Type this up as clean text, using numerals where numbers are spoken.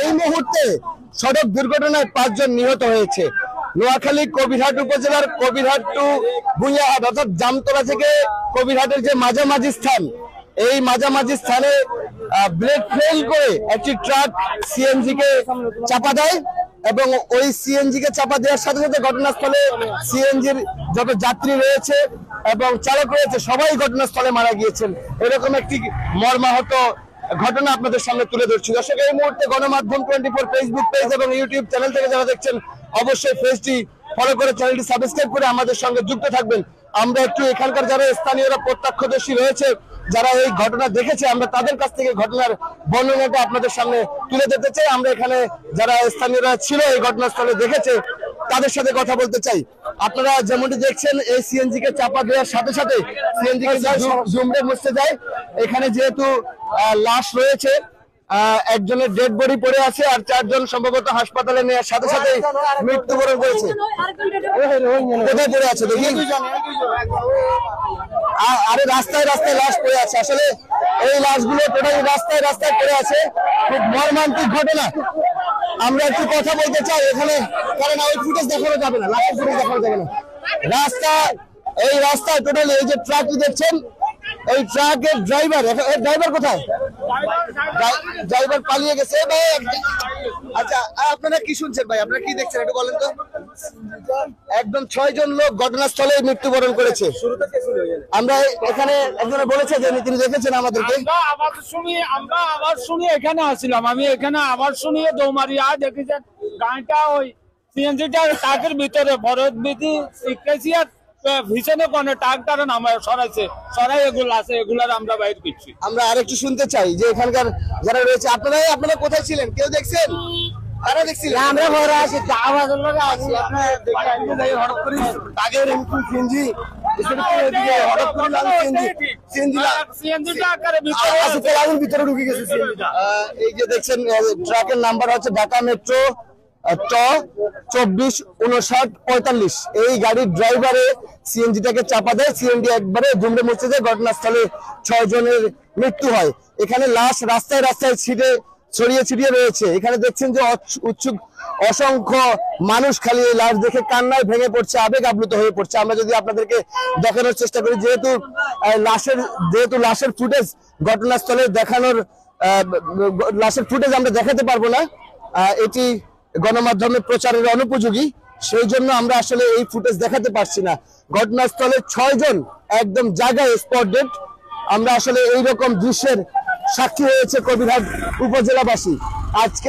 এই মুহূর্তে সড়ক দুর্ঘটনায় ৫ জন নিহত হয়েছে। নোয়াখালী কবিরহাট উপজেলার কবিরহাট টু ভুঁইয়াহাট অর্থাৎ জামতলা থেকে কবিরহাটের যে মাঝামাঝি স্থান, এই মাঝামাঝি স্থানে ব্রেক ফেল করে একটি ট্রাক সিএনজি কে চাপা দেয় এবং ওই সিএনজি কে চাপা দেওয়ার সাথে সাথে ঘটনাস্থলে সিএনজির যত যাত্রী রয়েছে এবং চালক রয়েছে সবাই ঘটনাস্থলে মারা গিয়েছেন। এরকম একটি মর্মাহত ঘটনা আপনাদের সামনে তুলে ধরছি। দর্শক, এই মুহূর্তে গণমাধ্যম 24 ফেসবুক পেজ এবং ইউটিউব চ্যানেল থেকে যারা দেখছেন অবশ্যই পেজটি ফলো করে চ্যানেলটি সাবস্ক্রাইব করে আমাদের সঙ্গে যুক্ত থাকবেন। আমরা একটু এখানকার যারা স্থানীয়রা প্রত্যক্ষদর্শী রয়েছে, যারা এই ঘটনা দেখেছে, আমরা তাদের কাছ থেকে ঘটনার বর্ণনাটা আপনাদের সামনে তুলে দিতে চাই। আমরা এখানে যারা স্থানীয়রা ছিল এই ঘটনাস্থলে দেখেছে তাদের সাথে কথা বলতে চাই। আপনারা যেমনটি দেখছেন এই সিএনজি কে চাপা দেওয়ার সাথে সাথে সিএনজি কে জুমড়ে মুছতে যায়। এখানে যেহেতু লাশ রয়েছে, একজনের ডেড বডি পড়ে আছে আর 4 জন সম্ভবত হাসপাতালে নেওয়ার সাথে সাথে মৃত্যুবরণ করেছে। কোথায় পড়ে আছে দেখি? আরে রাস্তায় রাস্তায় লাশ পড়ে আছে। আসলে এই লাশগুলো টোটালি রাস্তায় রাস্তায় পড়ে আছে। খুব মর্মান্তিক ঘটনা। আমরা একটু কথা বলতে চাই এখানে, কারণ ওই ফুটেজ দেখানো যাবে না, লাশের ফুটেজ দেখানো যাবে না। এই রাস্তায় টোটালি এই যে ট্রাকটি দেখছেন, এই ট্রাকের ড্রাইভার কোথায়? ড্রাইভার পালিয়ে গেছে ভাই। আচ্ছা, আপনারা কি শুনছেন ভাই? আপনারা কি দেখছেন একটু বলেন তো। একদম 6 জন লোক ঘটনাস্থলে মৃত্যুবরণ করেছে। আমরা এখানে একজনে বলেছে যে তিনি দেখেছেন আমাদেরকে। আমরা আবার শুনি এখানে আসছিলাম, আমি এখানে আবার শুনিয়ে দৌমারিয়া দেখেছেন গাড়িটা ওই সিএনজিটা ট্রাকের ভিতরে ভরত বিধি শিখেছি আর ভিশনে কোন ট্রাকটার নামায় সরাই এগুলো আছে, এগুলার আমরা বাইর করছি। আমরা আরেকটু শুনতে চাই যে এখানকার যারা রয়েছে, আপনারা কোথায় ছিলেন? কেউ দেখছেন? তারা দেখছিলেন? আমরা ঘরে আছি, আওয়াজের লগে আছি। আপনার হঠাৎ করে টাগের এমপি সিএনজি হঠাৎ করে ভিতরে ঢুকে গেছে সিএনজিটা। এই যে দেখছেন ট্রাকের নাম্বার হচ্ছে ঢাকা মেট্রো ট 245945। এই গাড়ির ড্রাইভারে সিএনজিটাকে চাপা দেয়, সিএনজি একবারে জুমড়ে মুছতে যায়। ঘটনাস্থলে 6 জনের মৃত্যু হয়। এখানে লাশ রাস্তায় রাস্তায় ছড়িয়ে ছিটিয়ে রয়েছে। এখানে দেখছেন যে উৎসুক অসংখ্য মানুষ খালি এই লাশ দেখে কান্নায় ভেঙে পড়ছে, আবেগ আপ্লুত হয়ে পড়ছে। আমরা যদি আপনাদেরকে দেখানোর চেষ্টা করি, যেহেতু লাশের ফুটেজ ঘটনাস্থলে দেখানোর লাশের ফুটেজ আমরা দেখাতে পারবো না, এটি গণমাধ্যমে প্রচারের অনুপযোগী, সেই জন্য আমরা আসলে এই ফুটেজ দেখাতে পারছি না। ঘটনাস্থলে 6 জন একদম জায়গায় স্পট ডেড। আমরা আসলে এইরকম দৃশ্যের সাক্ষী হয়েছে কবিরহাট উপজেলাবাসী। আজকে